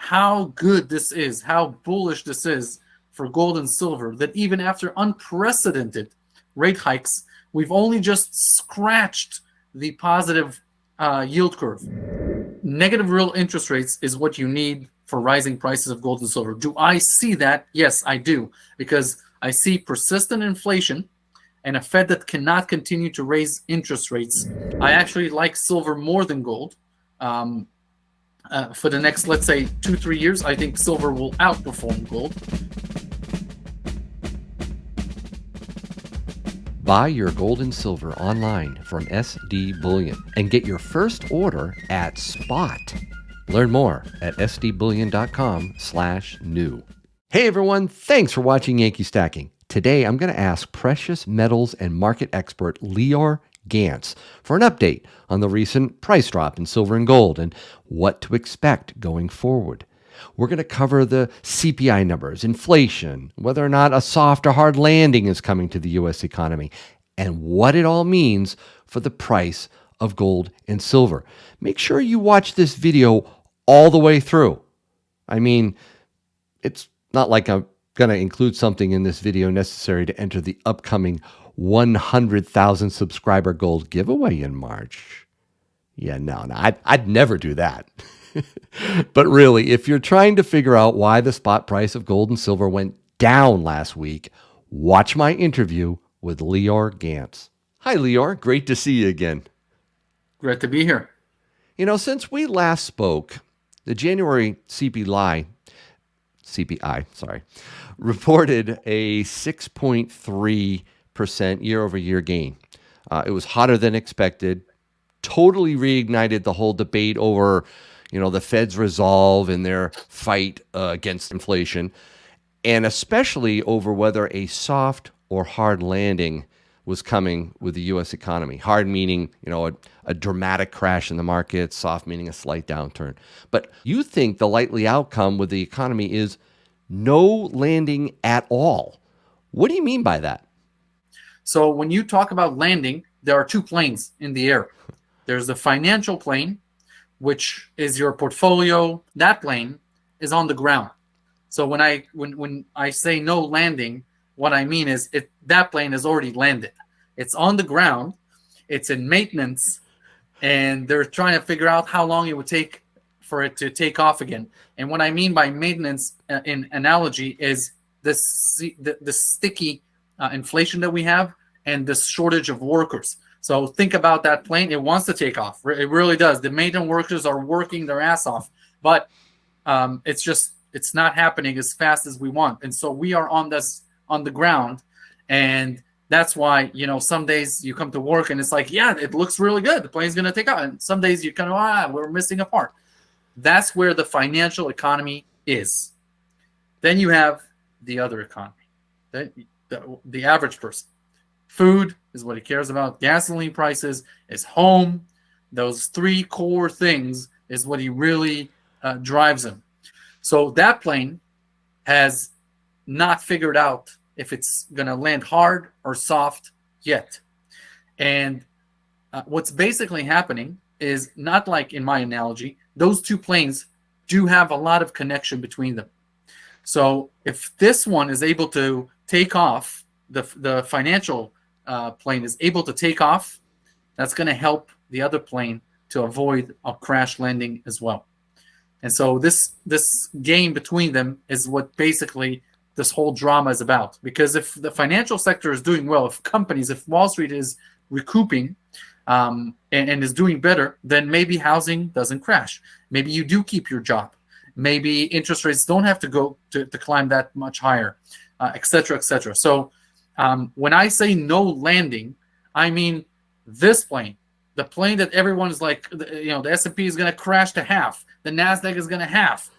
how good this is, how bullish this is for gold and silver, that even after unprecedented rate hikes, we've only just scratched the positive yield curve. Negative real interest rates is what you need for rising prices of gold and silver. Do I see that? Yes, I do, because I see persistent inflation and a Fed that cannot continue to raise interest rates. I actually like silver more than gold. For the next, let's say, 2-3 years, I think silver will outperform gold. Buy your gold and silver online from SD Bullion and get your first order at spot. Learn more at sdbullion.com/new. Hey everyone, thanks for watching Yankee Stacking. Today I'm going to ask precious metals and market expert Lior Gantz for an update on the recent price drop in silver and gold and what to expect going forward. We're going to cover the CPI numbers, inflation, whether or not a soft or hard landing is coming to the U.S. economy, and what it all means for the price of gold and silver. Make sure you watch this video all the way through. I mean, it's not like I'm going to include something in this video necessary to enter the upcoming 100,000 subscriber gold giveaway in March. Yeah, no, I'd never do that. But really, if you're trying to figure out why the spot price of gold and silver went down last week, watch my interview with Lior Gantz. Hi, Lior. Great to see you again. Great to be here. You know, since we last spoke, the January CPI, reported a 6.3% year-over-year gain. It was hotter than expected, totally reignited the whole debate over the Fed's resolve in their fight against inflation, and especially over whether a soft or hard landing was coming with the U.S. economy. Hard meaning, a dramatic crash in the market, soft meaning a slight downturn. But you think the likely outcome with the economy is no landing at all. What do you mean by that? So when you talk about landing, there are two planes in the air. There's the financial plane, which is your portfolio. That plane is on the ground. So when I say no landing, what I mean is that plane has already landed. It's on the ground. It's in maintenance, and they're trying to figure out how long it would take for it to take off again. And what I mean by maintenance in analogy is the sticky inflation that we have and the shortage of workers. So think about that plane. It wants to take off. It really does. The maintenance workers are working their ass off, but it's not happening as fast as we want. And so we are on the ground, and that's why some days you come to work and it's like, yeah, it looks really good. The plane's gonna take off. And some days you kind of we're missing a part. That's where the financial economy is. Then you have the other economy, the average person. Food is what he cares about. Gasoline prices is home. Those three core things is what he really drives him. So that plane has not figured out if it's going to land hard or soft yet. And what's basically happening is not like in my analogy. Those two planes do have a lot of connection between them. So if this one is able to take off, the financial plane is able to take off, that's going to help the other plane to avoid a crash landing as well. And so this game between them is what basically this whole drama is about. Because if the financial sector is doing well, if Wall Street is recouping and is doing better, then maybe housing doesn't crash. Maybe you do keep your job. Maybe interest rates don't have to go to climb that much higher, et cetera, et cetera. So when I say no landing, I mean this plane, the plane that everyone is like, the S&P is going to crash to half, the NASDAQ is going to half.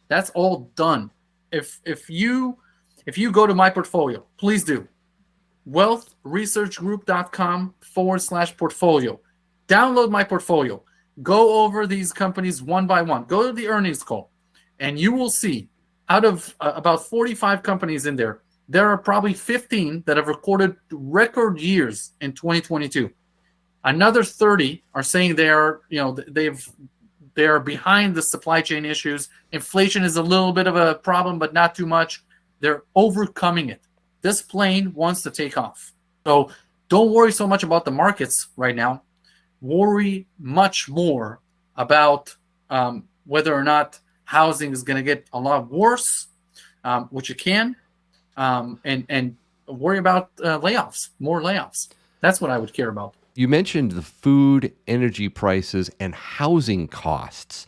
That's all done. If you go to my portfolio, please do. wealthresearchgroup.com/portfolio. Download my portfolio. Go over these companies one by one. Go to the earnings call, and you will see out of about 45 companies in there, there are probably 15 that have recorded record years in 2022. Another 30 are saying they've They are behind the supply chain issues. Inflation is a little bit of a problem, but not too much. They're overcoming it. This plane wants to take off. So don't worry so much about the markets right now. Worry much more about whether or not housing is going to get a lot worse, which it can, and worry about layoffs, more layoffs. That's what I would care about. You mentioned the food, energy prices, and housing costs.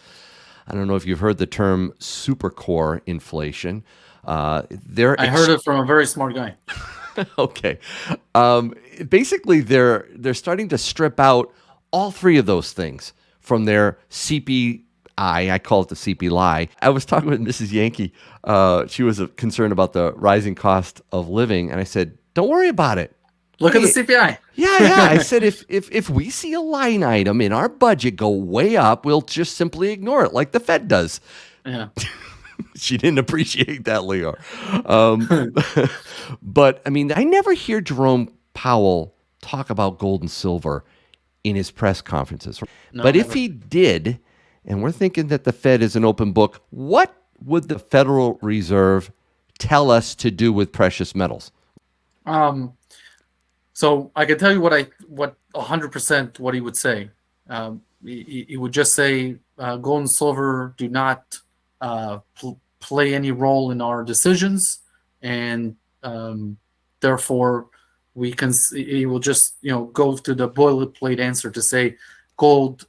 I don't know if you've heard the term supercore inflation. I heard it from a very smart guy. Okay. Basically, they're starting to strip out all three of those things from their CPI. I call it the CPI. I was talking with Mrs. Yankee. She was concerned about the rising cost of living, and I said, "Don't worry about it. Look at the CPI." Yeah. I said, if we see a line item in our budget go way up, we'll just simply ignore it, like the Fed does. Yeah. She didn't appreciate that, Leo. But I mean, I never hear Jerome Powell talk about gold and silver in his press conferences. No, but never. if he did, and we're thinking that the Fed is an open book, what would the Federal Reserve tell us to do with precious metals? So I can tell you what 100% what he would say. He would just say gold and silver do not play any role in our decisions, and therefore he will just go to the boilerplate answer to say gold.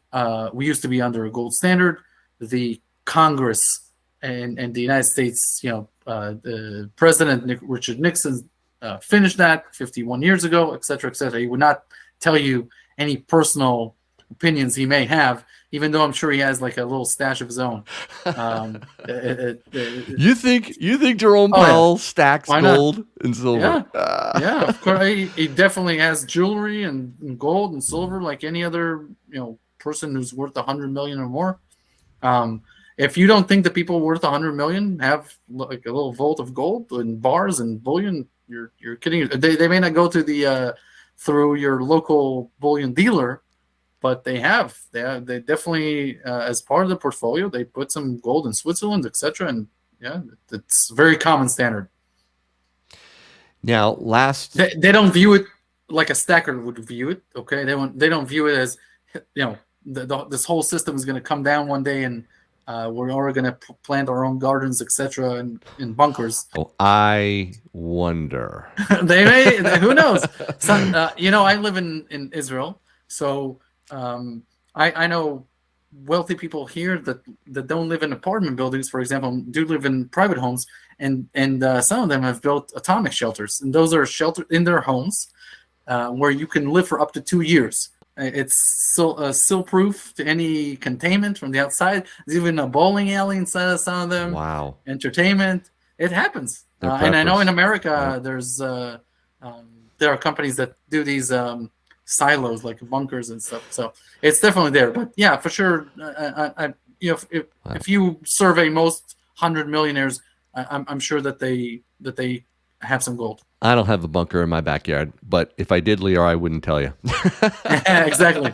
We used to be under a gold standard. The Congress and the United States, the President Richard Nixon finished that 51 years ago, et cetera, et cetera. He would not tell you any personal opinions he may have, even though I'm sure he has like a little stash of his own. You think Jerome Powell stacks gold and silver? Yeah, of course. He definitely has jewelry and gold and silver like any other person who's worth 100 million or more. If you don't think that people worth 100 million have like a little vault of gold and bars and bullion, you're kidding. They may not go to the through your local bullion dealer, but they definitely as part of the portfolio they put some gold in Switzerland, etc. And yeah, it's very common standard. Now, they don't view it like a stacker would view it. Okay, they don't view it as this whole system is going to come down one day and we're all going to plant our own gardens, etc., in bunkers. Oh, I wonder. They may. Who knows? I live in Israel, so I know wealthy people here that don't live in apartment buildings, for example, do live in private homes, and some of them have built atomic shelters, and those are sheltered in their homes where you can live for up to 2 years. It's seal-proof to any containment from the outside. There's even a bowling alley inside of some of them. Wow. Entertainment. It happens. And I know in America there are companies that do these silos like bunkers and stuff. So it's definitely there. But yeah, for sure. If you survey most 100 millionaires, I'm sure that they have some gold. I don't have a bunker in my backyard, but if I did, Leo, I wouldn't tell you. Yeah, exactly.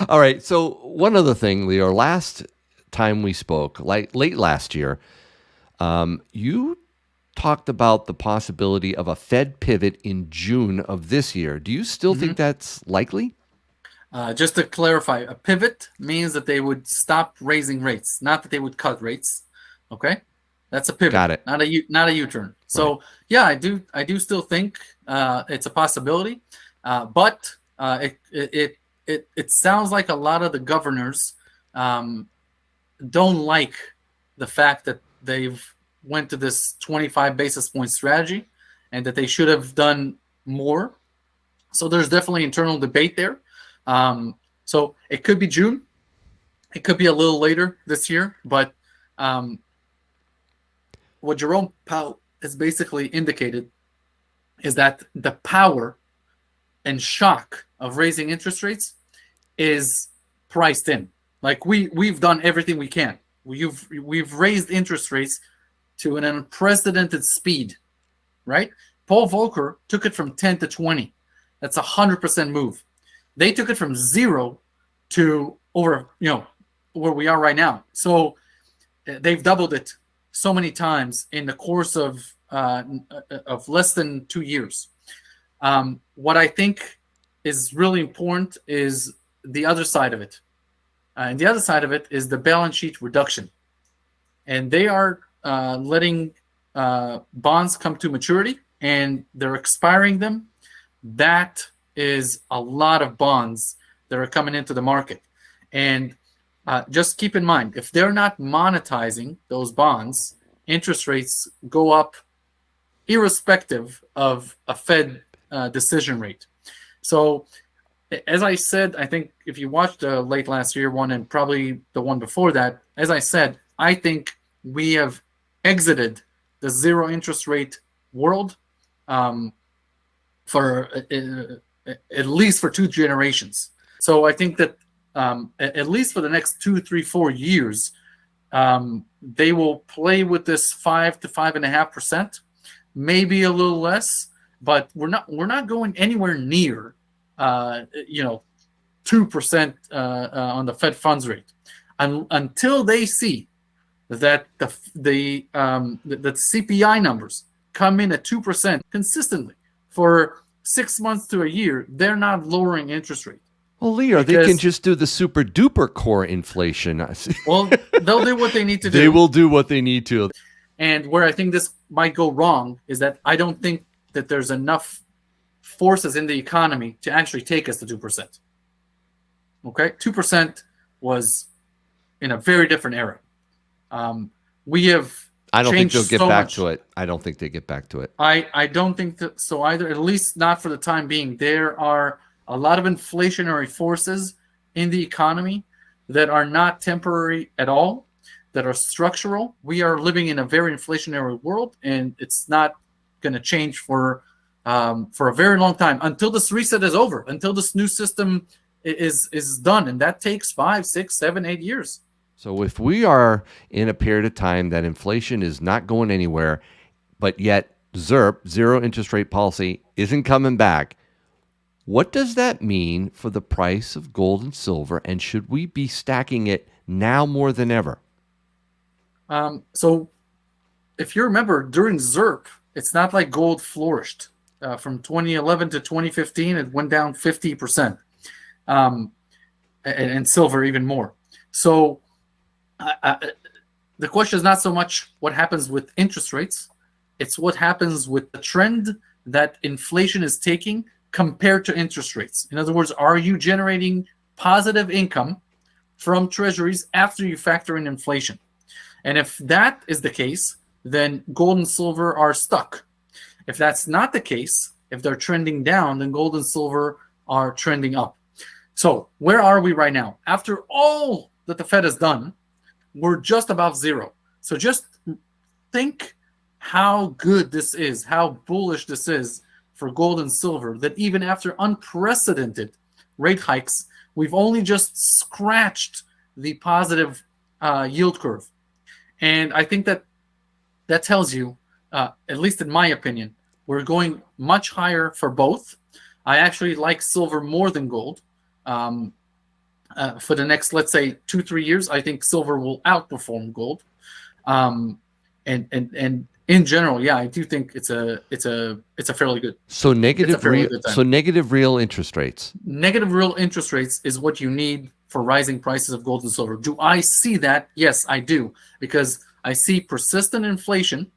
All right. So one other thing, Leo, last time we spoke, like late last year, you talked about the possibility of a Fed pivot in June of this year. Do you still think that's likely? Just to clarify, a pivot means that they would stop raising rates, not that they would cut rates. Okay? That's a pivot. Got it. Not a U-turn. So right. Yeah, I do still think it's a possibility, but it sounds like a lot of the governors don't like the fact that they've went to this 25 basis point strategy, and that they should have done more. So there's definitely internal debate there. So it could be June, it could be a little later this year, but what Jerome Powell has basically indicated is that the power and shock of raising interest rates is priced in. Like we've done everything we can. We've raised interest rates to an unprecedented speed, right? Paul Volcker took it from 10 to 20. That's 100% move. They took it from 0 to over where we are right now. So they've doubled it so many times in the course of less than 2 years. What I think is really important is the other side of it. And the other side of it is the balance sheet reduction. And they are letting bonds come to maturity, and they're expiring them. That is a lot of bonds that are coming into the market. And just keep in mind, if they're not monetizing those bonds, interest rates go up irrespective of a Fed decision rate. So, as I said, I think if you watched the late last year one and probably the one before that, as I said, I think we have exited the zero interest rate world for at least for 2 generations. So I think that at least for the next 2, 3, 4 years, they will play with this 5 to 5.5%, maybe a little less, but we're not going anywhere near 2% on the Fed funds rate until they see that the CPI numbers come in at 2% consistently for 6 months to a year. They're not lowering interest rate. Well, Leo, they can just do the super duper core inflation. Well, they'll do what they need to do. They will do what they need to. And where I think this might go wrong is that I don't think that there's enough forces in the economy to actually take us to 2%. Okay? 2% was in a very different era. We have I don't think they'll changed get so back much. to it. I don't think they get back to it. I don't think that so either, at least not for the time being. There are a lot of inflationary forces in the economy that are not temporary at all, that are structural. We are living in a very inflationary world, and it's not going to change for a very long time until this reset is over, until this new system is done, and that takes 5, 6, 7, 8 years. So if we are in a period of time that inflation is not going anywhere, but yet ZIRP, zero interest rate policy, isn't coming back, what does that mean for the price of gold and silver, and should we be stacking it now more than ever? So if you remember, during ZIRP, it's not like gold flourished. From 2011 to 2015, it went down 50%, and silver even more. So the question is not so much what happens with interest rates, it's what happens with the trend that inflation is taking compared to interest rates. In other words, are you generating positive income from treasuries after you factor in inflation? And if that is the case, then gold and silver are stuck. If that's not the case, if they're trending down, then gold and silver are trending up. So where are we right now? After all that the Fed has done, we're just above zero. So just think how good this is, how bullish this is for gold and silver, that even after unprecedented rate hikes, we've only just scratched the positive yield curve. And I think that tells you, at least in my opinion, we're going much higher for both. I actually like silver more than gold. For the next, let's say, 2-3 years, I think silver will outperform gold. And in general, yeah, I do think it's a fairly good. So negative real interest rates. Negative real interest rates is what you need for rising prices of gold and silver. Do I see that? Yes, I do, because I see persistent inflation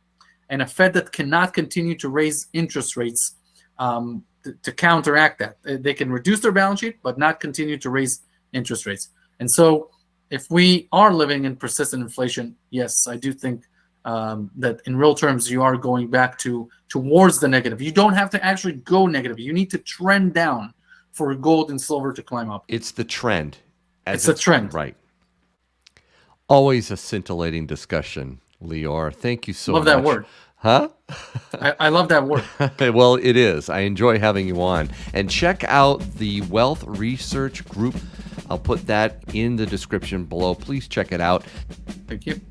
and a Fed that cannot continue to raise interest rates to counteract that. They can reduce their balance sheet, but not continue to raise interest rates. And so if we are living in persistent inflation, yes, I do think that in real terms, you are going back towards the negative. You don't have to actually go negative. You need to trend down for gold and silver to climb up. It's the trend. It's a trend. Right. Always a scintillating discussion, Lior. Thank you so much. Love that word. Huh? I love that word. Well, it is. I enjoy having you on. And check out the Wealth Research Group. I'll put that in the description below. Please check it out. Thank you.